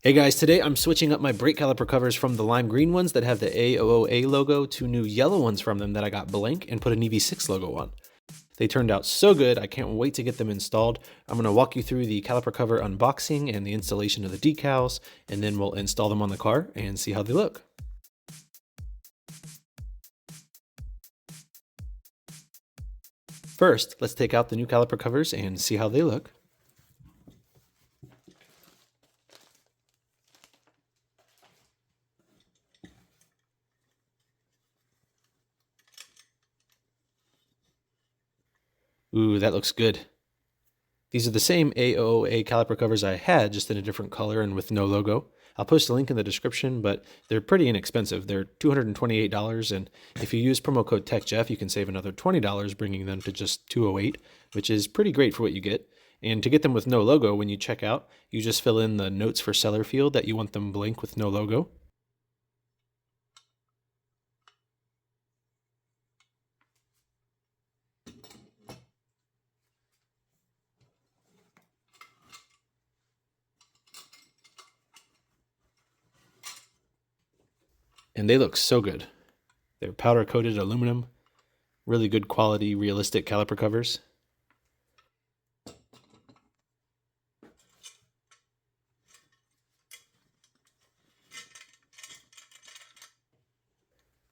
Hey guys, today I'm switching up my brake caliper covers from the lime green ones that have the AOOA logo to new yellow ones from them that I got blank and put an EV6 logo on. They turned out so good, I can't wait to get them installed. I'm going to walk you through the caliper cover unboxing and the installation of the decals, and then we'll install them on the car and see how they look. First, let's take out the new caliper covers and see how they look. Ooh, that looks good. These are the same AOOA caliper covers I had, just in a different color and with no logo. I'll post a link in the description, but they're pretty inexpensive. They're $228, and if you use promo code TechJeff, you can save another $20, bringing them to just $208, which is pretty great for what you get. And to get them with no logo, when you check out, you just fill in the notes for seller field that you want them blank with no logo. And they look so good. They're powder coated aluminum, really good quality, realistic caliper covers.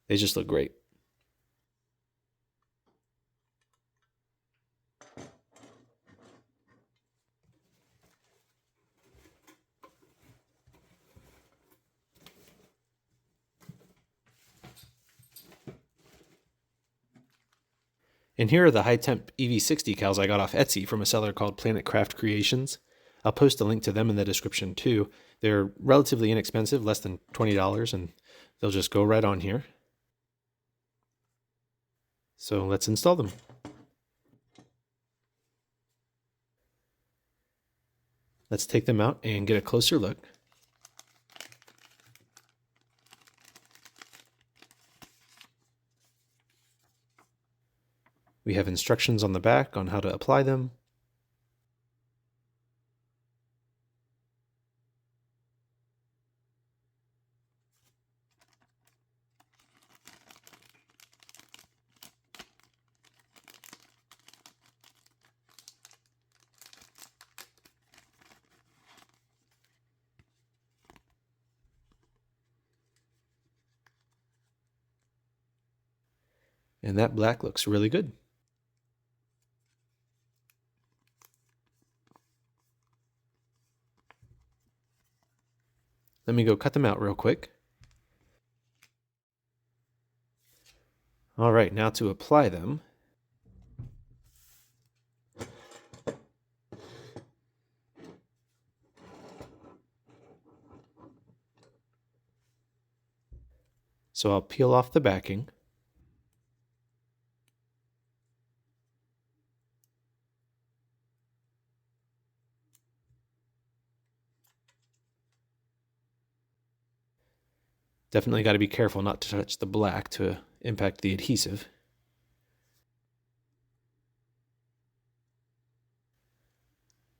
They just look great. And here are the high temp EV6 decals I got off Etsy from a seller called Planet Craft Creations. I'll post a link to them in the description too. They're relatively inexpensive, less than $20, and they'll just go right on here. So let's install them. Let's take them out and get a closer look. We have instructions on the back on how to apply them. And that black looks really good. Let me go cut them out real quick. All right, now to apply them. So I'll peel off the backing. Definitely got to be careful not to touch the black to impact the adhesive.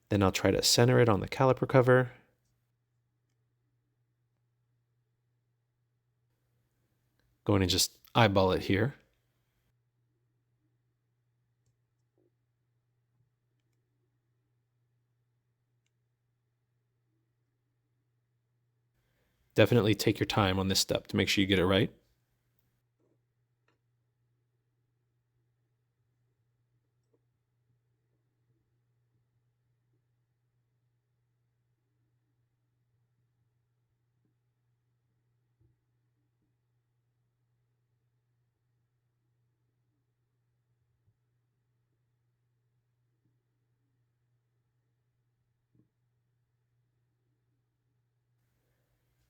Then I'll try to center it on the caliper cover. Going to just eyeball it here. Definitely take your time on this step to make sure you get it right.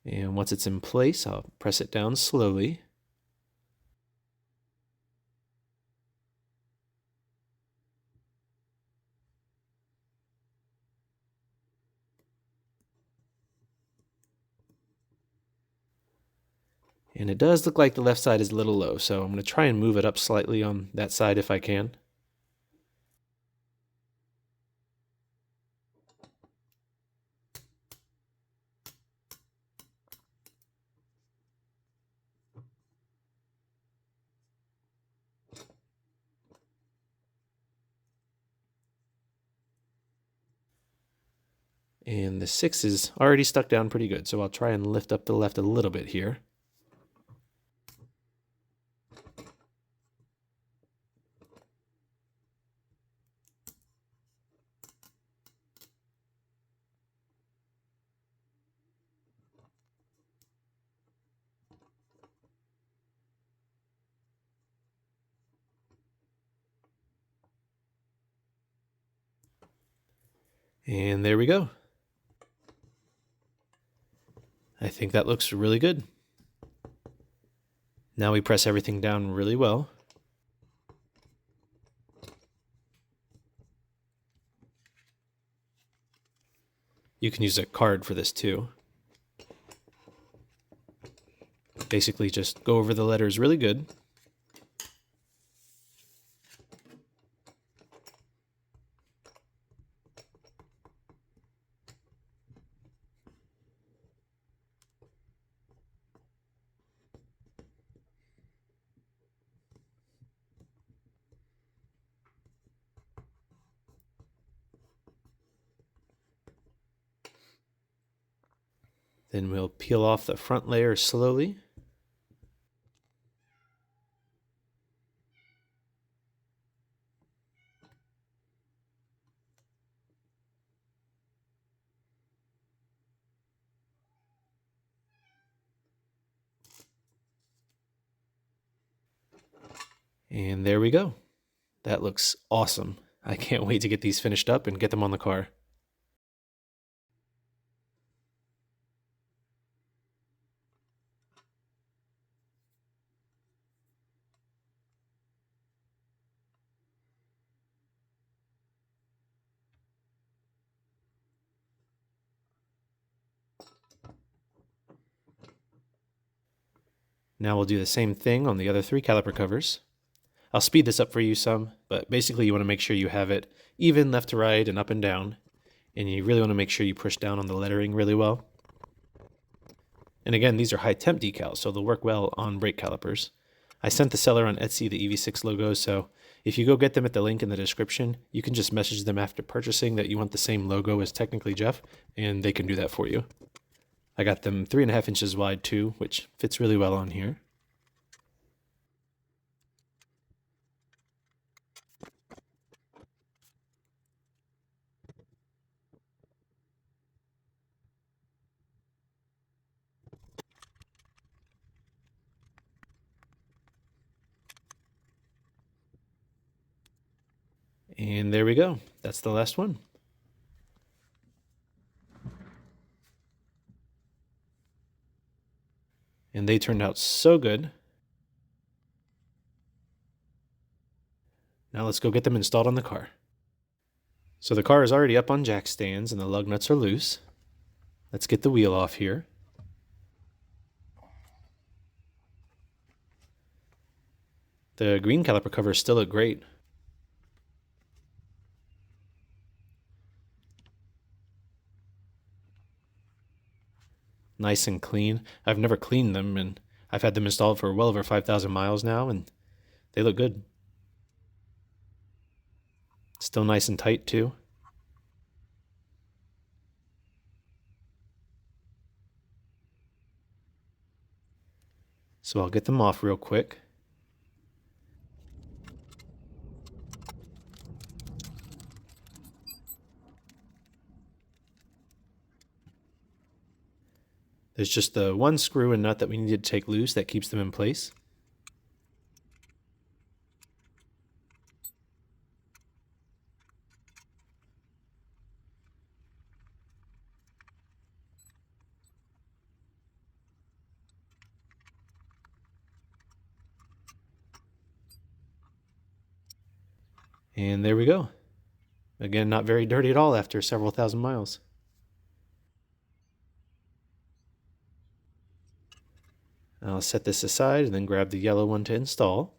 And once it's in place, I'll press it down slowly. And it does look like the left side is a little low, so I'm going to try and move it up slightly on that side if I can. And the 6 is already stuck down pretty good, so I'll try and lift up the left a little bit here. And there we go. I think that looks really good. Now we press everything down really well. You can use a card for this too. Basically just go over the letters really good. Then we'll peel off the front layer slowly. And there we go. That looks awesome. I can't wait to get these finished up and get them on the car. Now we'll do the same thing on the other 3 caliper covers. I'll speed this up for you some, but basically you want to make sure you have it even left to right and up and down, and you really want to make sure you push down on the lettering really well. And again, these are high temp decals, so they'll work well on brake calipers. I sent the seller on Etsy the EV6 logo, so if you go get them at the link in the description, you can just message them after purchasing that you want the same logo as Technically Jeff, and they can do that for you. I got them 3.5 inches wide too, which fits really well on here. And there we go. That's the last one. And they turned out so good. Now let's go get them installed on the car. So the car is already up on jack stands and the lug nuts are loose. Let's get the wheel off here. The green caliper covers still look great. Nice and clean. I've never cleaned them, and I've had them installed for well over 5,000 miles now, and they look good. Still nice and tight too. So I'll get them off real quick. There's just the one screw and nut that we need to take loose that keeps them in place. And there we go. Again, not very dirty at all after several thousand miles. I'll set this aside and then grab the yellow one to install.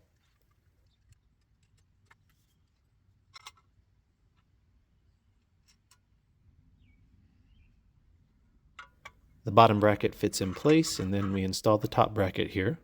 The bottom bracket fits in place, and then we install the top bracket here.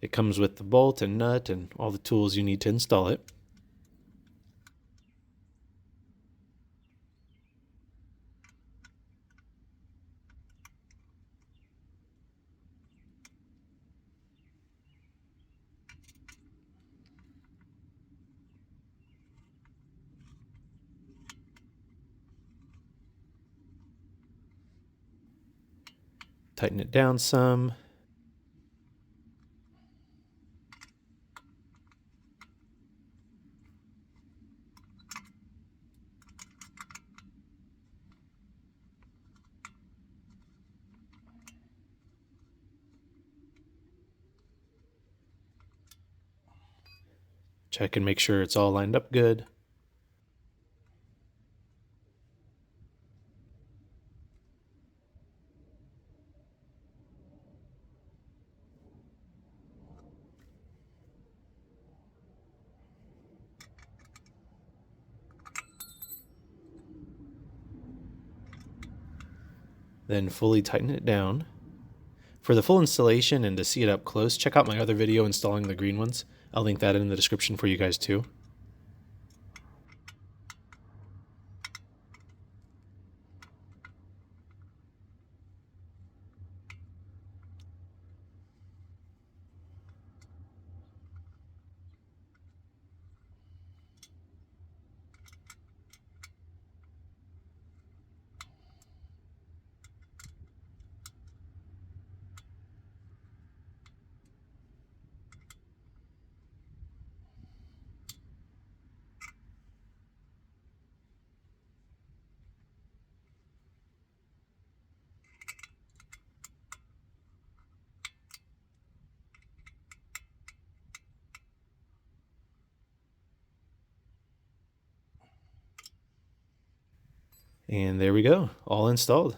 It comes with the bolt and nut and all the tools you need to install it. Tighten it down some. Check and make sure it's all lined up good. Then fully tighten it down. For the full installation and to see it up close, check out my other video installing the green ones. I'll link that in the description for you guys too. And there we go, all installed.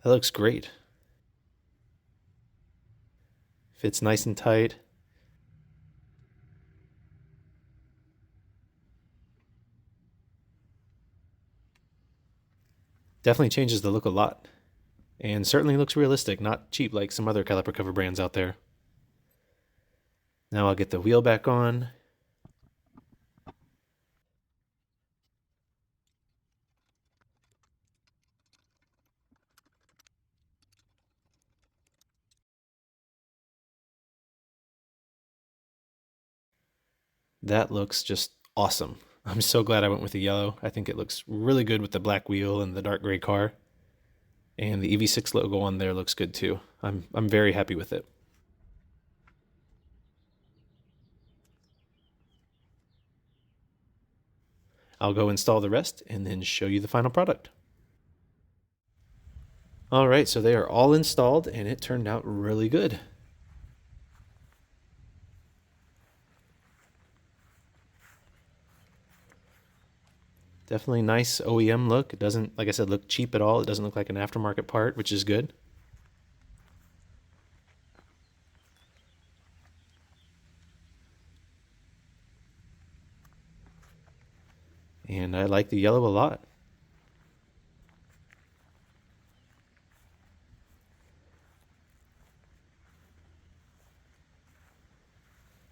That looks great. Fits nice and tight. Definitely changes the look a lot. And certainly looks realistic, not cheap like some other caliper cover brands out there. Now I'll get the wheel back on. That looks just awesome. I'm so glad I went with the yellow. I think it looks really good with the black wheel and the dark gray car. And the EV6 logo on there looks good too. I'm very happy with it. I'll go install the rest and then show you the final product. All right, so they are all installed and it turned out really good. Definitely nice OEM look. It doesn't, like I said, look cheap at all. It doesn't look like an aftermarket part, which is good. And I like the yellow a lot.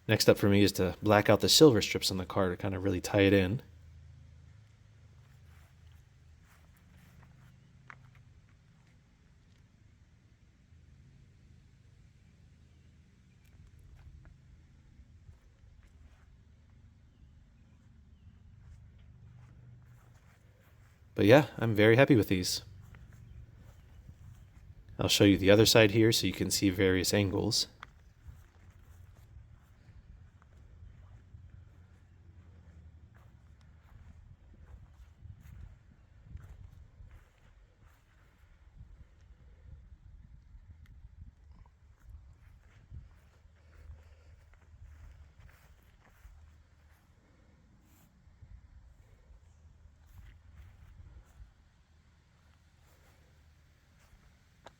Next up for me is to black out the silver strips on the car to kind of really tie it in. But yeah, I'm very happy with these. I'll show you the other side here so you can see various angles.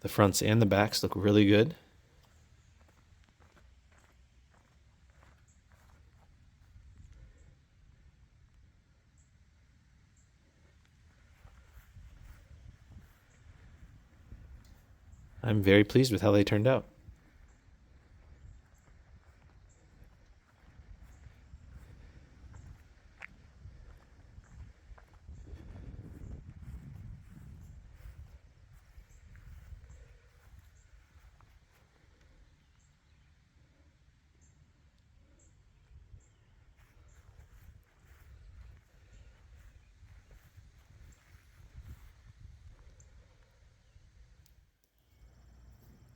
The fronts and the backs look really good. I'm very pleased with how they turned out.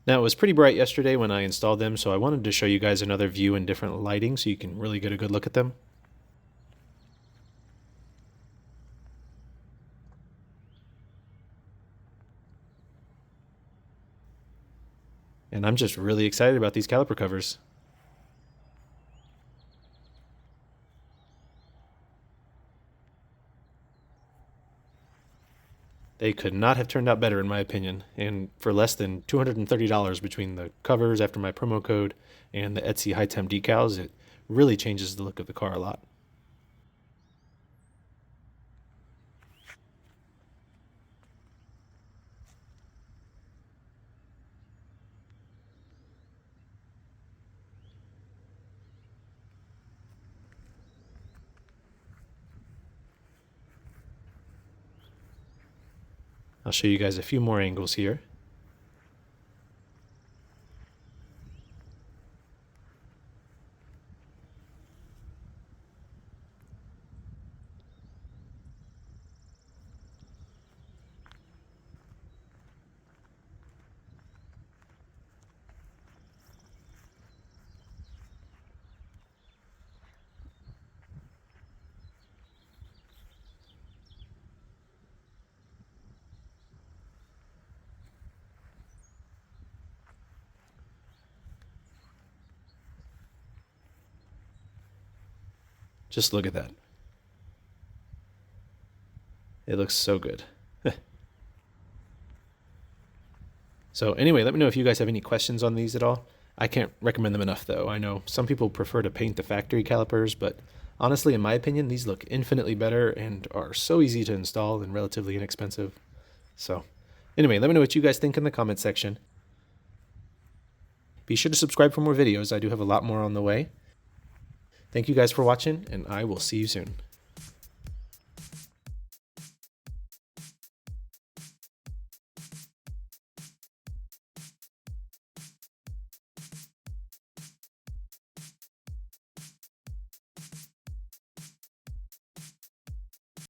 Now, it was pretty bright yesterday when I installed them, so I wanted to show you guys another view in different lighting so you can really get a good look at them. And I'm just really excited about these caliper covers. They could not have turned out better in my opinion, and for less than $230 between the covers after my promo code and the Etsy high temp decals, it really changes the look of the car a lot. I'll show you guys a few more angles here. Just look at that. It looks so good. So anyway, let me know if you guys have any questions on these at all. I can't recommend them enough though. I know some people prefer to paint the factory calipers, but honestly, in my opinion, these look infinitely better and are so easy to install and relatively inexpensive. So anyway, let me know what you guys think in the comment section. Be sure to subscribe for more videos. I do have a lot more on the way. Thank you guys for watching, and I will see you soon.